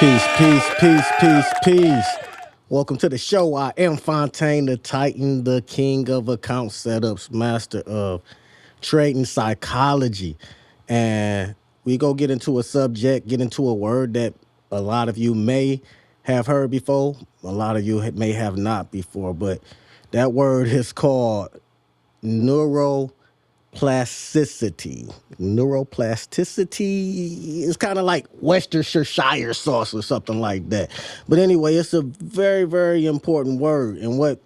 Peace, peace, peace, peace, peace. Welcome to the show. I am Fontaine the Titan, the king of account setups, master of trading psychology. And we go get into a subject, get into a word that a lot of you may have heard before, a lot of you may have not before, but that word is called neuroplasticity. Neuroplasticity is kind of like Worcestershire sauce or something like that. But anyway, it's a very, very important word. And what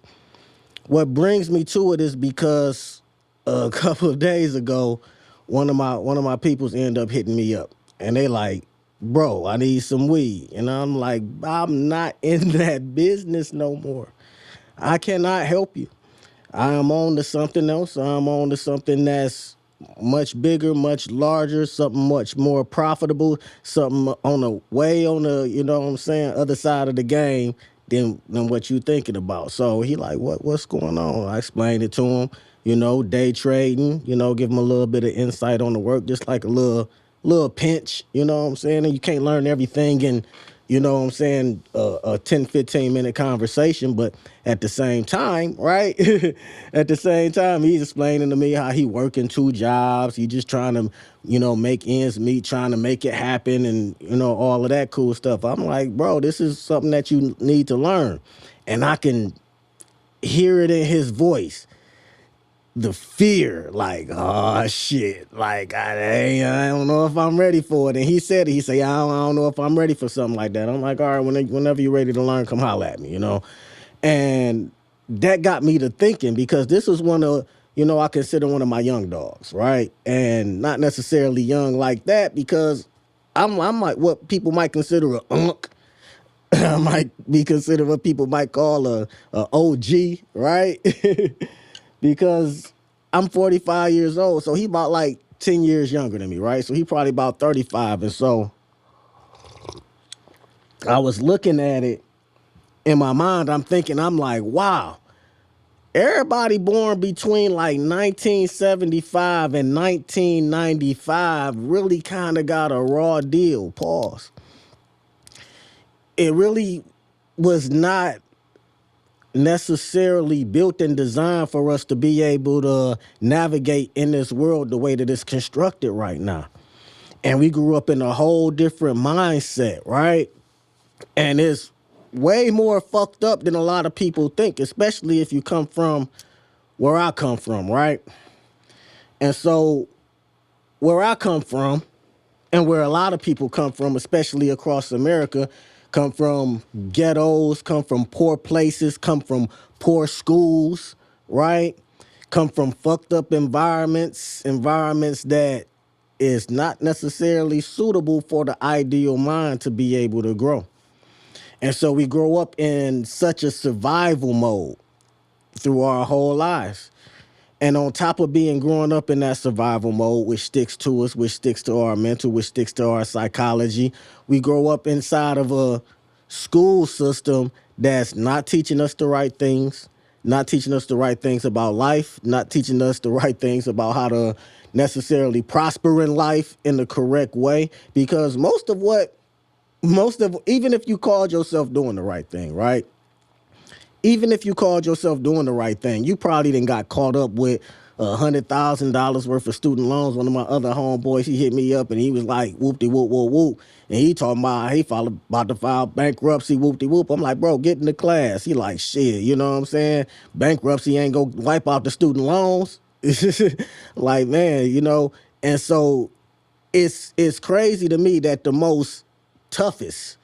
brings me to it is because a couple of days ago, one of my peoples ended up hitting me up, and they like, bro, I need some weed, and I'm like, I'm not in that business no more. I cannot help you. I am on to something else. I'm on to something that's much bigger, much larger, something much more profitable, something on the way on the, you know what I'm saying, other side of the game than what you thinking about. So he like, what's going on? I explained it to him, day trading, give him a little bit of insight on the work, just like a little pinch, you know what I'm saying? And you can't learn everything in, a 10, 15 minute conversation, but at the same time, right? At the same time, he's explaining to me how he working two jobs. He just trying to, make ends meet, trying to make it happen and, all of that cool stuff. I'm like, bro, this is something that you need to learn. And I can hear it in his voice, the fear, like, oh shit, like I don't know if I'm ready for it. And he said, I don't know if I'm ready for something like that. I'm like, all right, whenever you're ready to learn, come holler at me. And that got me to thinking, because this is one of, I consider one of my young dogs, right? And not necessarily young like that, because I'm like what people might consider a unk. I might be considered what people might call a OG, right? Because I'm 45 years old, so he about like 10 years younger than me, right? So he probably about 35. And so I was looking at it in my mind, I'm thinking, I'm like, wow, everybody born between like 1975 and 1995 really kind of got a raw deal. Pause. It really was not necessarily built and designed for us to be able to navigate in this world the way that it's constructed right now. And we grew up in a whole different mindset, right? And it's way more fucked up than a lot of people think, especially if you come from where I come from, right? And so where I come from, and where a lot of people come from, especially across America, come from ghettos, come from poor places, come from poor schools, right? Come from fucked up environments that is not necessarily suitable for the ideal mind to be able to grow. And so we grow up in such a survival mode through our whole lives. And on top of being growing up in that survival mode, which sticks to us, which sticks to our mental, which sticks to our psychology, we grow up inside of a school system that's not teaching us the right things, not teaching us the right things about life, not teaching us the right things about how to necessarily prosper in life in the correct way. Because even if you called yourself doing the right thing, right? Even if you called yourself doing the right thing, you probably done got caught up with $100,000 worth of student loans. One of my other homeboys, he hit me up and he was like, whoop-de whoop, whoop, whoop. And he talking about about to file bankruptcy, whoop-de whoop. I'm like, bro, get in the class. He like, shit, you know what I'm saying? Bankruptcy ain't gonna wipe out the student loans. Like, man, and so it's crazy to me that the most toughest,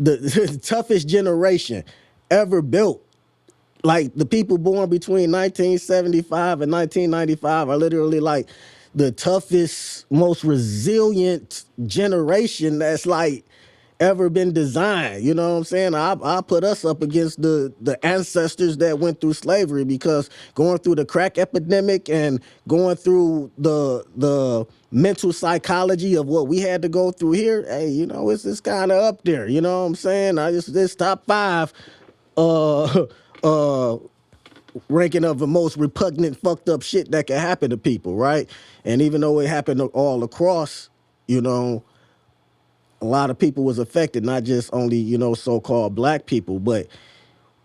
the toughest generation ever built, like the people born between 1975 and 1995 are literally like the toughest, most resilient generation that's like ever been designed. You know what I'm saying? I put us up against the ancestors that went through slavery, because going through the crack epidemic and going through the mental psychology of what we had to go through here, hey, it's kind of up there. You know what I'm saying? This top five uh uh ranking of the most repugnant, fucked up shit that can happen to people, right? And even though it happened all across, you know, a lot of people was affected, not just only, so-called black people, but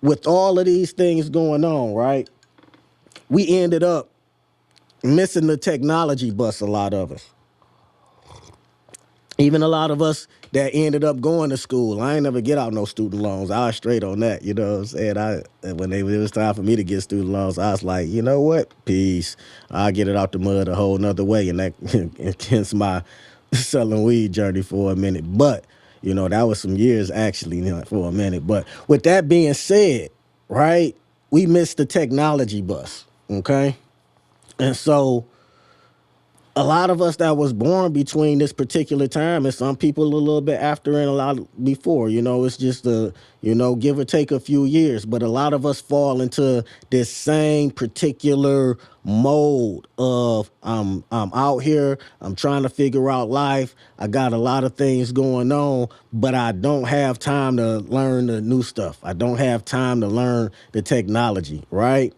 with all of these things going on, right? We ended up missing the technology bus, a lot of us. Even a lot of us that ended up going to school. I ain't never get out no student loans. I was straight on that, you know what I'm saying? It was time for me to get student loans, I was like, you know what? Peace. I'll get it out the mud a whole nother way. And that against my selling weed journey for a minute. But, that was some years actually, for a minute. But with that being said, right, we missed the technology bus, okay? And so a lot of us that was born between this particular time and some people a little bit after and a lot before, it's just give or take a few years. But a lot of us fall into this same particular mode of I'm out here, I'm trying to figure out life. I got a lot of things going on, but I don't have time to learn the new stuff. I don't have time to learn the technology, right?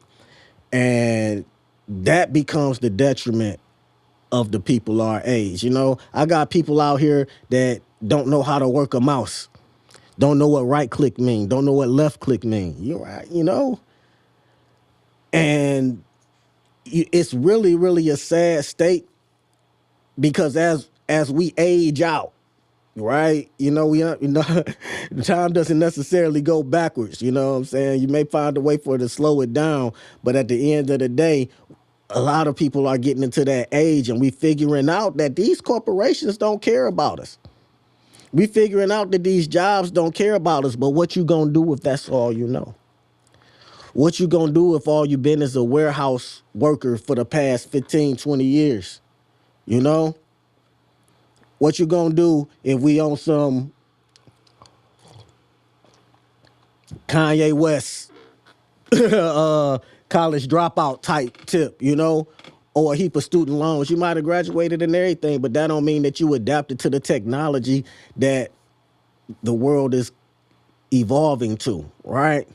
And that becomes the detriment of the people our age. I got people out here that don't know how to work a mouse, don't know what right click mean, don't know what left click mean. You're right, and it's really, really a sad state because as we age out, right? The time doesn't necessarily go backwards. You know what I'm saying? You may find a way for it to slow it down, but at the end of the day, a lot of people are getting into that age and we figuring out that these corporations don't care about us. We figuring out that these jobs don't care about us, but what you gonna do if that's all you know? What you gonna do if all you been is a warehouse worker for the past 15, 20 years? You know? What you gonna do if we on some Kanye West college dropout type tip, or a heap of student loans? You might have graduated and everything, but that don't mean that you adapted to the technology that the world is evolving to, right?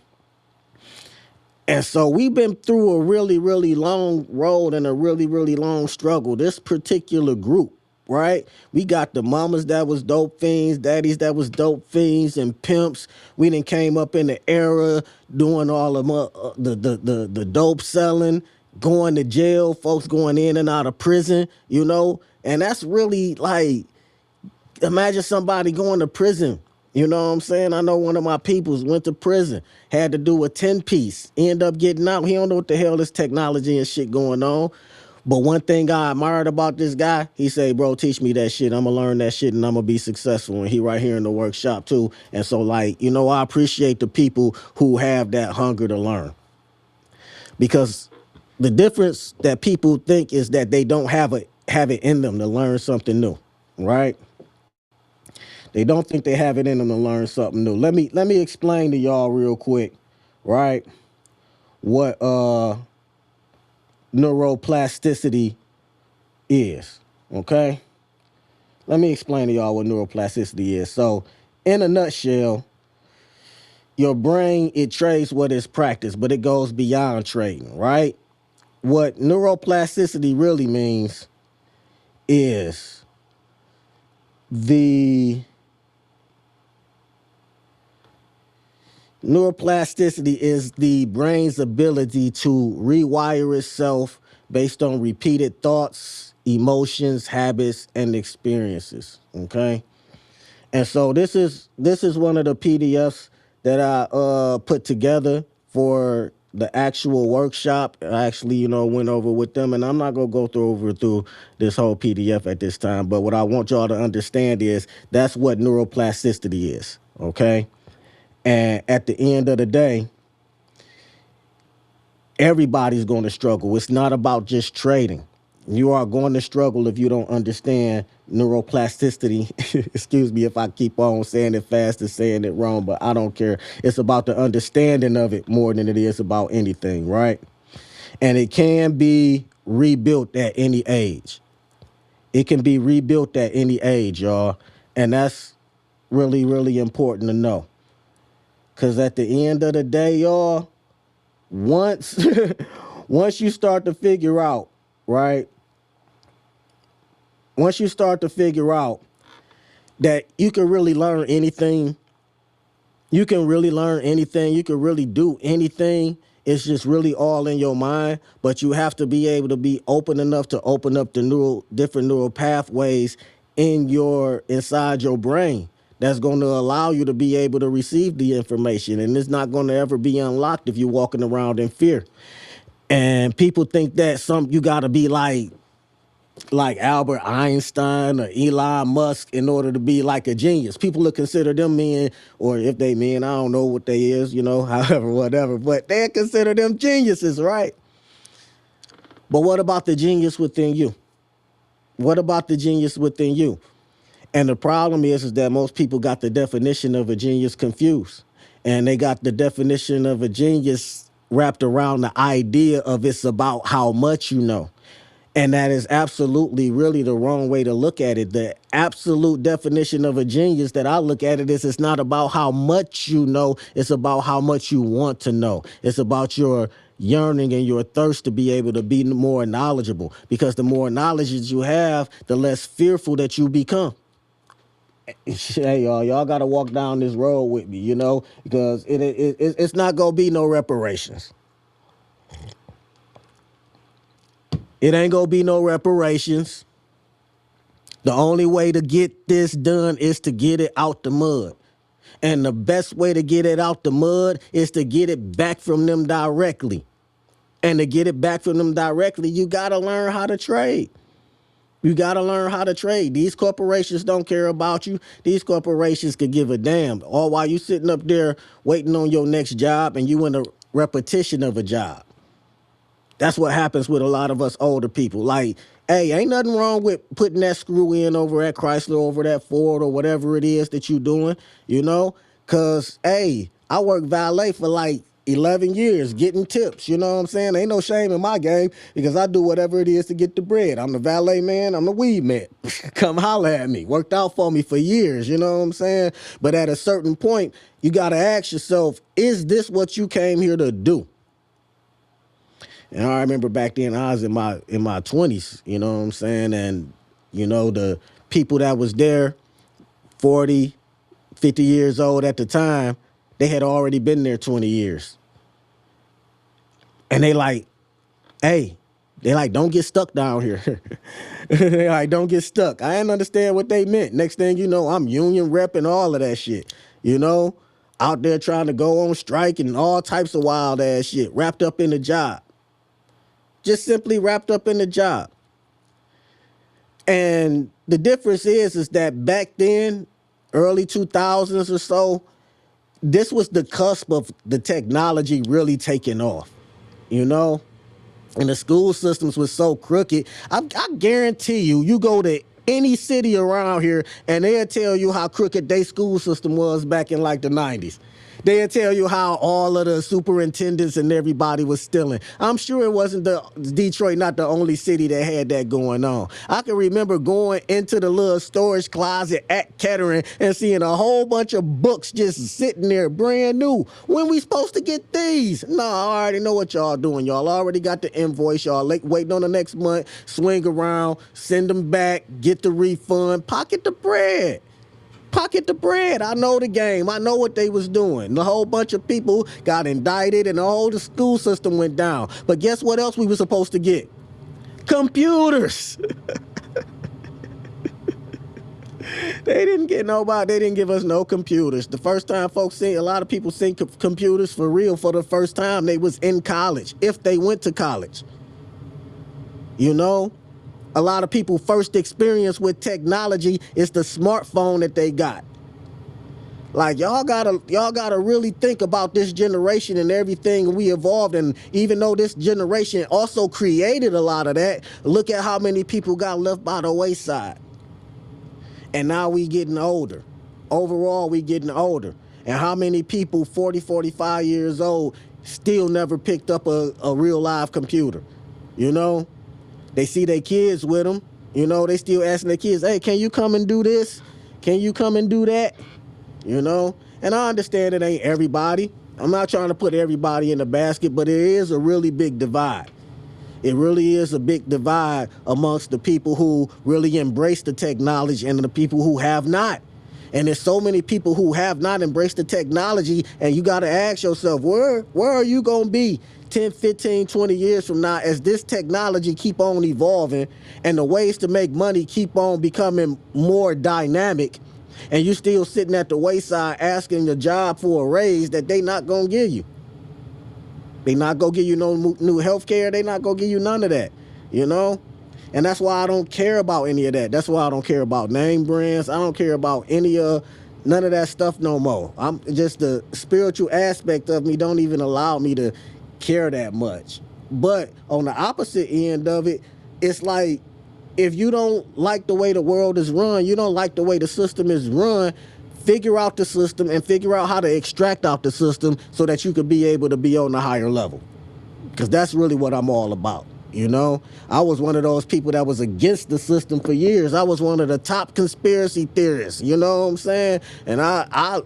And so we've been through a really, really long road and a really, really long struggle. This particular group, right? We got the mamas that was dope fiends, daddies that was dope fiends, and pimps. We done came up in the era doing all of the dope selling, going to jail, folks going in and out of prison, and that's really like, imagine somebody going to prison. You know what I'm saying? I know one of my peoples went to prison, had to do a 10-piece, end up getting out. He don't know what the hell this technology and shit going on. But one thing I admired about this guy, he say, bro, teach me that shit. I'm going to learn that shit and I'm going to be successful. And he right here in the workshop too. And so like, I appreciate the people who have that hunger to learn. Because the difference that people think is that they don't have it in them to learn something new, right? They don't think they have it in them to learn something new. Let me explain to y'all real quick, right? What neuroplasticity is, okay? Let me explain to y'all what neuroplasticity is. So, in a nutshell, your brain, it trades what is practiced, but it goes beyond trading, right? What neuroplasticity really means is the neuroplasticity is the brain's ability to rewire itself based on repeated thoughts, emotions, habits, and experiences. Okay. And so this is one of the PDFs that I put together for the actual workshop. I actually, went over with them, and I'm not gonna go through this whole PDF at this time. But what I want y'all to understand is that's what neuroplasticity is. Okay. And at the end of the day, everybody's going to struggle. It's not about just trading. You are going to struggle if you don't understand neuroplasticity. Excuse me if I keep on saying it fast and saying it wrong, but I don't care. It's about the understanding of it more than it is about anything, right? And it can be rebuilt at any age. It can be rebuilt at any age, y'all. And that's really, really important to know. Because at the end of the day, y'all, once once you start to figure out, right? Once you start to figure out that you can really learn anything. You can really learn anything. You can really do anything. It's just really all in your mind, but you have to be able to be open enough to open up the different neural pathways inside your brain. That's going to allow you to be able to receive the information, and it's not going to ever be unlocked if you're walking around in fear. And people think that you got to be like Albert Einstein or Elon Musk in order to be like a genius. People will consider them men, or if they men, I don't know what they is, however, whatever, but they consider them geniuses, right? But what about the genius within you? What about the genius within you? And the problem is that most people got the definition of a genius confused. And they got the definition of a genius wrapped around the idea of it's about how much you know. And that is absolutely really the wrong way to look at it. The absolute definition of a genius that I look at it is it's not about how much you know, it's about how much you want to know. It's about your yearning and your thirst to be able to be more knowledgeable. Because the more knowledge that you have, the less fearful that you become. Hey, y'all got to walk down this road with me, because it's not going to be no reparations. It ain't gonna be no reparations. The only way to get this done is to get it out the mud. And the best way to get it out the mud is to get it back from them directly. And to get it back from them directly, you gotta learn how to trade. You gotta learn how to trade. These corporations don't care about you. These corporations could give a damn. All while you sitting up there waiting on your next job and you in a repetition of a job. That's what happens with a lot of us older people. Like, hey, ain't nothing wrong with putting that screw in over at Chrysler, over that Ford, or whatever it is that you're doing, Because, hey, I worked valet for like 11 years getting tips, you know what I'm saying? Ain't no shame in my game because I do whatever it is to get the bread. I'm the valet man. I'm the weed man. Come holler at me. Worked out for me for years, you know what I'm saying? But at a certain point, you got to ask yourself, is this what you came here to do? And I remember back then I was in my 20s, you know what I'm saying? And, the people that was there, 40, 50 years old at the time, they had already been there 20 years. And they like, hey, they like, don't get stuck down here. They like, don't get stuck. I didn't understand what they meant. Next thing you know, I'm union rep and all of that shit, out there trying to go on strike and all types of wild ass shit wrapped up in the job. Just simply wrapped up in the job. And the difference is that back then, early 2000s or so, this was the cusp of the technology really taking off, And the school systems was so crooked. I guarantee you go to any city around here and they'll tell you how crooked their school system was back in like the 90s. They'll tell you how all of the superintendents and everybody was stealing. I'm sure it wasn't Detroit, not the only city that had that going on. I can remember going into the little storage closet at Kettering and seeing a whole bunch of books just sitting there brand new. When we supposed to get these? No, I already know what y'all doing. Y'all already got the invoice. Y'all waiting on the next month, swing around, send them back, get the refund, pocket the bread. Pocket the bread. I know the game. I know what they was doing. The whole bunch of people got indicted and the whole school system went down. But guess what else we were supposed to get? Computers. They didn't give us no computers. The first time a lot of people seen computers for real for the first time, they was in college, if they went to college. A lot of people first experience with technology is the smartphone that they got. Like y'all gotta really think about this generation and everything we evolved. And even though this generation also created a lot of that, look at how many people got left by the wayside. And now we getting older. Overall, we getting older. And how many people 40, 45 years old still never picked up a real live computer, They see their kids with them. They still asking their kids, hey, can you come and do this? Can you come and do that? And I understand it ain't everybody. I'm not trying to put everybody in the basket, but it is a really big divide. It really is a big divide amongst the people who really embrace the technology and the people who have not. And there's so many people who have not embraced the technology, and you got to ask yourself, where are you going to be 10, 15, 20 years from now as this technology keep on evolving and the ways to make money keep on becoming more dynamic, and you still sitting at the wayside asking your job for a raise that they not going to give you. They not going to give you no new health care. They not going to give you none of that, you know? And that's why I don't care about any of that. That's why I don't care about name brands. I don't care about none of that stuff no more. I'm just, the spiritual aspect of me don't even allow me to care that much. But on the opposite end of it, it's like, if you don't like the way the world is run, you don't like the way the system is run, figure out the system and figure out how to extract out the system so that you could be able to be on a higher level. Because that's really what I'm all about. You know, I was one of those people that was against the system for years. I was one of the top conspiracy theorists, you know what I'm saying? And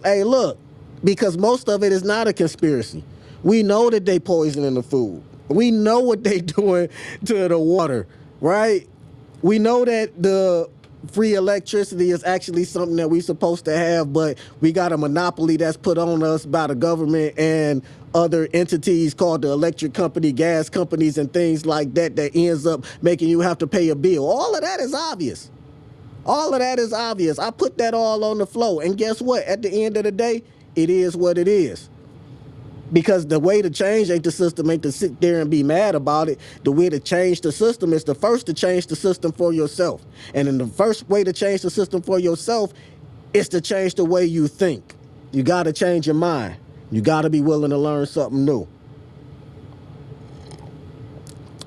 hey, look, because most of it is not a conspiracy. We know that they poisoning the food. We know what they doing to the water, right? We know that the free electricity is actually something that we're supposed to have, but we got a monopoly that's put on us by the government and other entities called the electric company, gas companies, and things like that, that ends up making you have to pay a bill. All of that is obvious. All of that is obvious. I put that all on the floor. And guess what? At the end of the day, it is what it is. Because the way to change ain't the system, ain't to sit there and be mad about it. The way to change the system is the first to change the system for yourself. And then the first way to change the system for yourself is to change the way you think. You got to change your mind. You got to be willing to learn something new.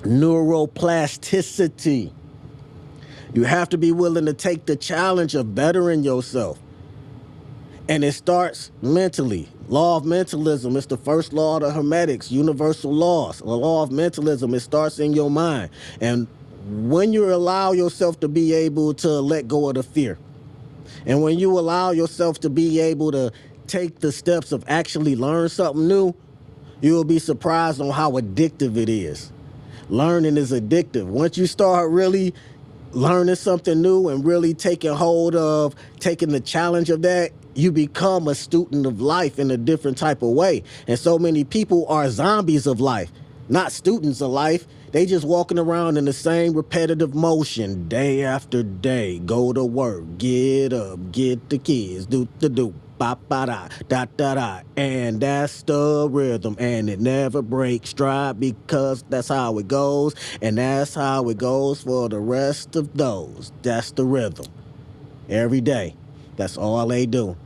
Neuroplasticity. You have to be willing to take the challenge of bettering yourself. And it starts mentally. Law of mentalism is the first law of the Hermetics, universal laws. The law of mentalism, it starts in your mind. And when you allow yourself to be able to let go of the fear, and when you allow yourself to be able to take the steps of actually learn something new, you will be surprised on how addictive it is. Learning is addictive. Once you start really learning something new and really taking hold of taking the challenge of that, you become a student of life in a different type of way. And so many people are zombies of life, not students of life. They just walking around in the same repetitive motion day after day. Go to work, get up, get the kids, do, ba ba da da da da, and that's the rhythm, and it never breaks stride because that's how it goes, and that's how it goes for the rest of those. That's the rhythm. Every day, that's all they do.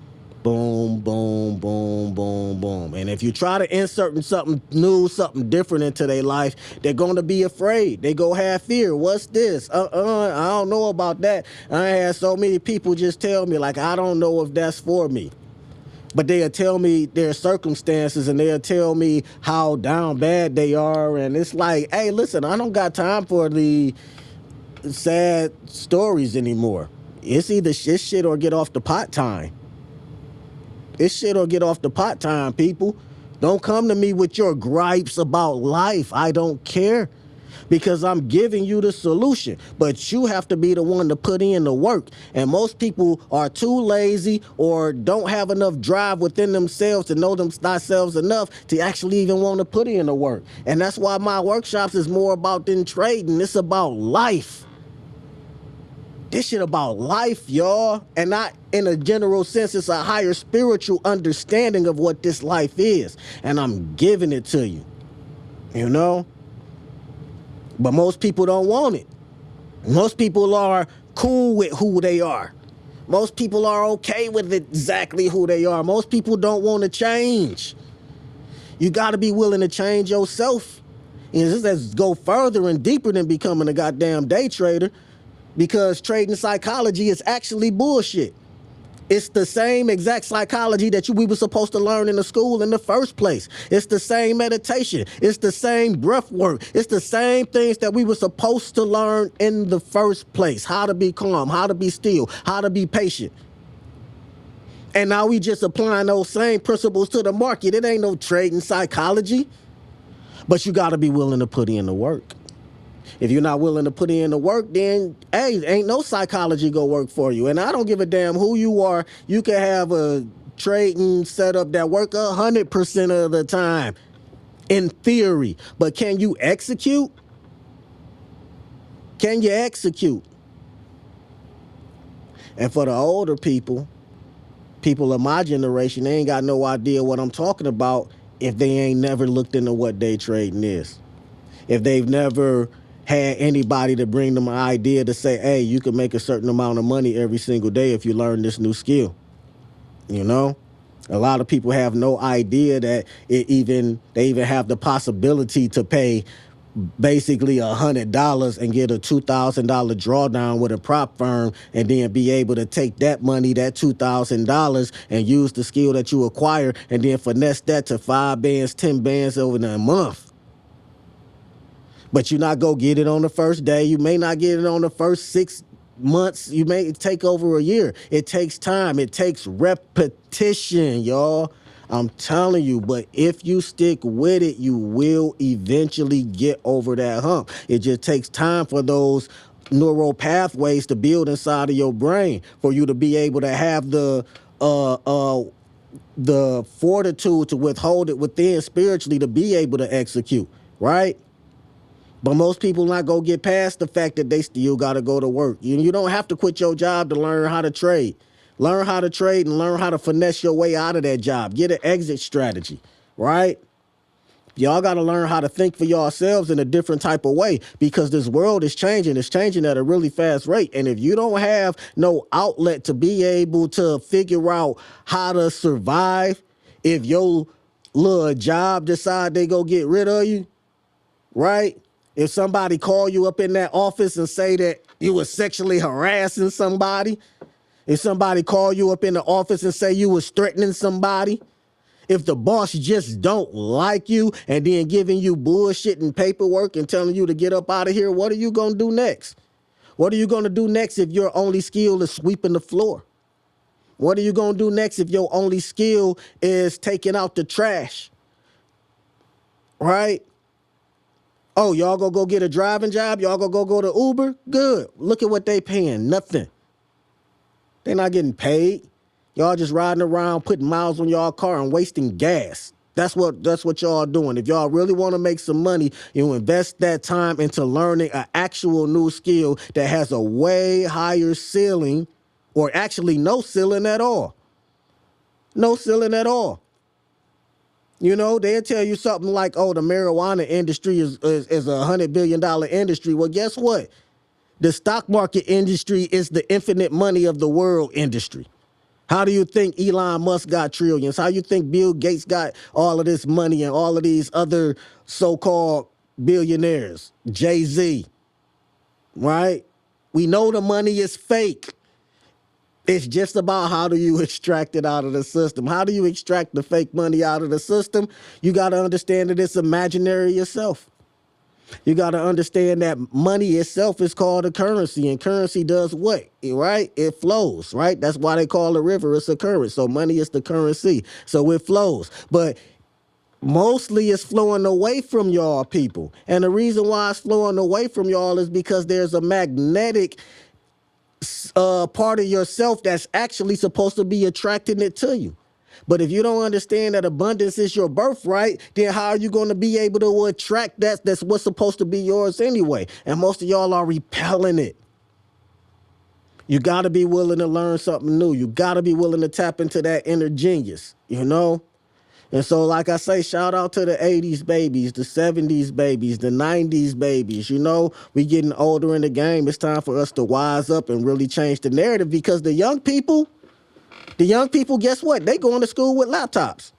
Boom, boom, boom, boom, boom. And if you try to insert something new, something different into their life, they're going to be afraid. They go have fear. What's this? I don't know about that. I had so many people just tell me, like, I don't know if that's for me. But they'll tell me their circumstances, and they'll tell me how down bad they are. And it's like, hey, listen, I don't got time for the sad stories anymore. It's either this shit or get off the pot time. It's shit or get off the pot time, people. Don't come to me with your gripes about life. I don't care, because I'm giving you the solution. But you have to be the one to put in the work. And most people are too lazy or don't have enough drive within themselves to know themselves enough to actually even want to put in the work. And that's why my workshops is more about than trading. It's about life. This shit about life, y'all. And not in a general sense. It's a higher spiritual understanding of what this life is. And I'm giving it to you. You know? But most people don't want it. Most people are cool with who they are. Most people are okay with exactly who they are. Most people don't want to change. You got to be willing to change yourself. And this has go further and deeper than becoming a goddamn day trader. Because trading psychology is actually bullshit. It's the same exact psychology that we were supposed to learn in the school in the first place. It's the same meditation. It's the same breath work. It's the same things that we were supposed to learn in the first place. How to be calm, how to be still, how to be patient. And now we just applying those same principles to the market. It ain't no trading psychology. But you got to be willing to put in the work. If you're not willing to put in the work, then hey, ain't no psychology go work for you. And I don't give a damn who you are. You can have a trading setup that work 100% of the time, in theory. But can you execute? Can you execute? And for the older people of my generation, they ain't got no idea what I'm talking about if they ain't never looked into what day trading is. If they've never had anybody to bring them an idea to say, hey, you can make a certain amount of money every single day if you learn this new skill. You know? A lot of people have no idea that they even have the possibility to pay basically $100 and get a $2,000 drawdown with a prop firm, and then be able to take that money, that $2,000, and use the skill that you acquire, and then finesse that to 5 bands, 10 bands over in a month. But you not go get it on the first day. You may not get it on the first 6 months. You may take over a year. It takes time. It takes repetition, y'all. I'm telling you, but if you stick with it, you will eventually get over that hump. It just takes time for those neural pathways to build inside of your brain, for you to be able to have the fortitude to withhold it within spiritually to be able to execute, right? But most people not go get past the fact that they still got to go to work. You don't have to quit your job to learn how to trade. Learn how to trade and learn how to finesse your way out of that job. Get an exit strategy, right? Y'all got to learn how to think for yourselves in a different type of way, because this world is changing. It's changing at a really fast rate. And if you don't have no outlet to be able to figure out how to survive, if your little job decide they go get rid of you, right? If somebody call you up in that office and say that you was sexually harassing somebody, if somebody call you up in the office and say you was threatening somebody, if the boss just don't like you and then giving you bullshit and paperwork and telling you to get up out of here, what are you going to do next? What are you going to do next if your only skill is sweeping the floor? What are you going to do next if your only skill is taking out the trash? Right? Oh, y'all gonna go get a driving job? Y'all gonna go to Uber? Good. Look at what they paying. Nothing. They not getting paid. Y'all just riding around, putting miles on y'all car and wasting gas. That's what y'all doing. If y'all really want to make some money, you invest that time into learning an actual new skill that has a way higher ceiling, or actually no ceiling at all. No ceiling at all. You know, they'll tell you something like, oh, the marijuana industry is $100 billion industry. Well, guess what? The stock market industry is the infinite money of the world industry. How do you think Elon Musk got trillions? How you think Bill Gates got all of this money and all of these other so-called billionaires? Jay-Z, right? We know the money is fake. It's just about how do you extract it out of the system. How do you extract the fake money out of the system? You got to understand that it's imaginary yourself. You got to understand that money itself is called a currency, and currency does what, right? It flows, right? That's why they call a river. It's a current. So money is the currency. So it flows. But mostly it's flowing away from y'all people. And the reason why it's flowing away from y'all is because there's a magnetic part of yourself that's actually supposed to be attracting it to you. But if you don't understand that abundance is your birthright, then how are you going to be able to attract that? That's what's supposed to be yours anyway. And most of y'all are repelling it. You got to be willing to learn something new. You got to be willing to tap into that inner genius, you know? And so, like I say, shout out to the 80s babies, the 70s babies, the 90s babies. You know, we getting older in the game. It's time for us to wise up and really change the narrative, because the young people, guess what? They going to school with laptops.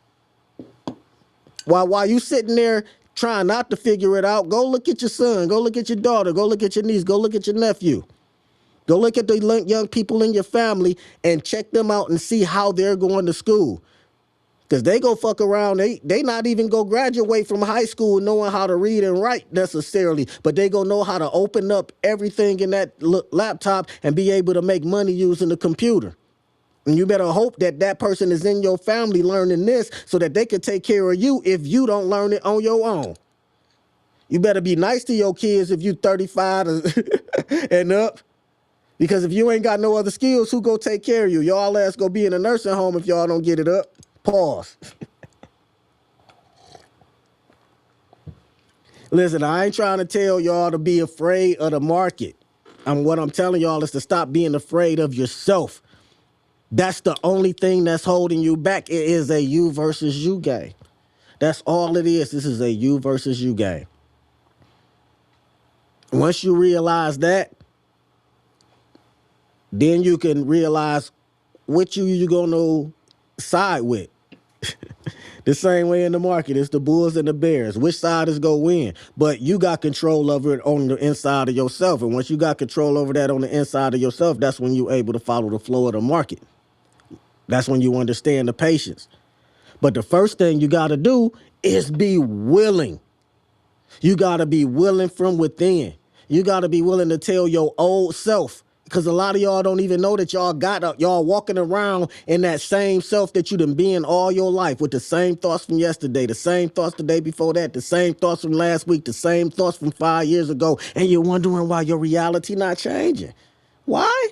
While you sitting there trying not to figure it out, go look at your son, go look at your daughter, go look at your niece, go look at your nephew. Go look at the young people in your family and check them out and see how they're going to school. Because they go fuck around. They not even go graduate from high school knowing how to read and write necessarily, but they go know how to open up everything in that laptop and be able to make money using the computer. And you better hope that that person is in your family learning this so that they can take care of you if you don't learn it on your own. You better be nice to your kids if you 35 and up. Because if you ain't got no other skills, who go take care of you? Y'all ass go be in a nursing home if y'all don't get it up. Pause. Listen, I ain't trying to tell y'all to be afraid of the market. What I'm telling y'all is to stop being afraid of yourself. That's the only thing that's holding you back. It is a you versus you game. That's all it is. This is a you versus you game. Once you realize that, then you can realize which you gonna side with. The same way in the market, it's the bulls and the bears. Which side is gonna win? But you got control over it on the inside of yourself. And once you got control over that on the inside of yourself, that's when you're able to follow the flow of the market. That's when you understand the patience. But the first thing you gotta do is be willing. You gotta be willing from within. You gotta be willing to tell your old self. Because a lot of y'all don't even know that y'all walking around in that same self that you done been all your life with the same thoughts from yesterday, the same thoughts the day before that, the same thoughts from last week, the same thoughts from 5 years ago, and you're wondering why your reality not changing. Why?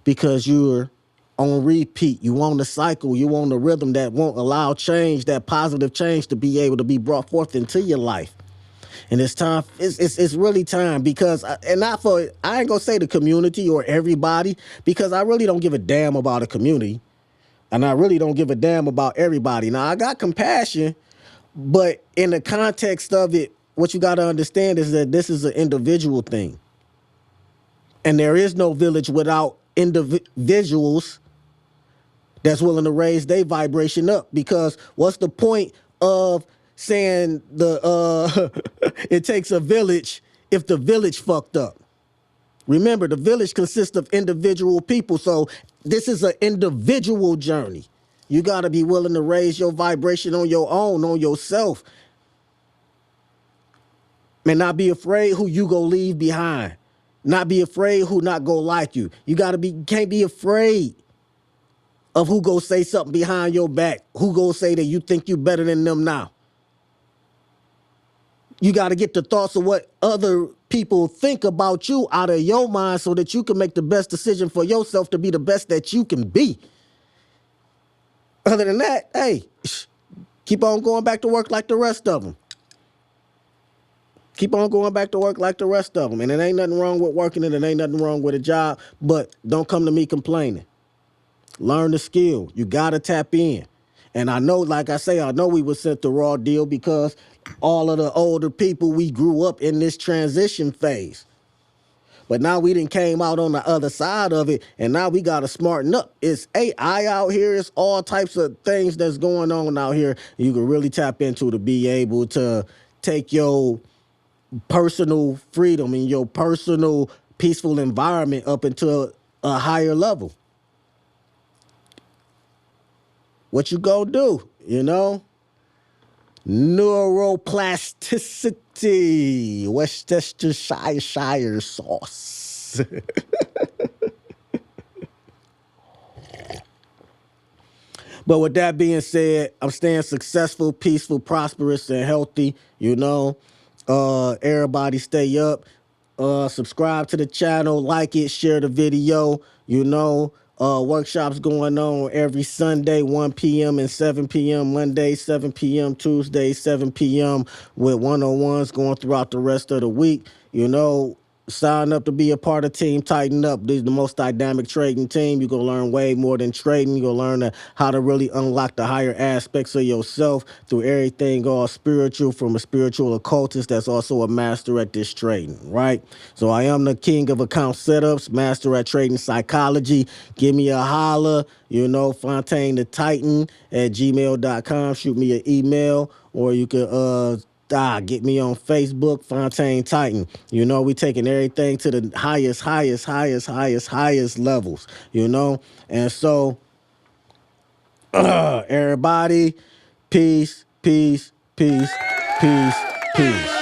Because you're on repeat. You on the cycle. You on the rhythm that won't allow change, that positive change to be able to be brought forth into your life. And it's time. It's really time because, and not for, I ain't gonna say the community or everybody, because I really don't give a damn about a community, and I really don't give a damn about everybody. Now I got compassion, but in the context of it, what you got to understand is that this is an individual thing, and there is no village without individuals that's willing to raise their vibration up. Because what's the point of saying it takes a village if the village fucked up? Remember, the village consists of individual people, so this is an individual journey. You got to be willing to raise your vibration on your own, on yourself, and not be afraid who you go leave behind. Not be afraid who not go like you. Can't be afraid of who go say something behind your back, who go say that you think you better than them now. You got to get the thoughts of what other people think about you out of your mind so that you can make the best decision for yourself to be the best that you can be. Other than that, hey, keep on going back to work like the rest of them. Keep on going back to work like the rest of them. And it ain't nothing wrong with working and it ain't nothing wrong with a job, but don't come to me complaining. Learn the skill. You got to tap in. And I know, like I say, I know we were sent the raw deal because all of the older people, we grew up in this transition phase. But now we done came out on the other side of it, and now we got to smarten up. It's AI out here. It's all types of things that's going on out here. You can really tap into to be able to take your personal freedom and your personal peaceful environment up into a higher level. What you gonna do, you know? Neuroplasticity, Worcestershire sauce. But with that being said, I'm staying successful, peaceful, prosperous, and healthy, you know? Everybody stay up. Subscribe to the channel, like it, share the video, you know? Workshops going on every Sunday, 1 p.m. and 7 p.m. Monday, 7 p.m. Tuesday, 7 p.m. with one-on-ones going throughout the rest of the week. You know, sign up to be a part of Team Tighten Up. This is the most dynamic trading team. You're going to learn way more than trading. You're going to learn how to really unlock the higher aspects of yourself through everything all spiritual, from a spiritual occultist that's also a master at this trading, right? So I am the king of account setups, master at trading psychology. Give me a holler, you know, Fontaine the Titan at gmail.com. Shoot me an email, or you can get me on Facebook, Fontaine Titan. You know, we taking everything to the highest levels, you know? And so, everybody, peace, peace, peace, peace, peace.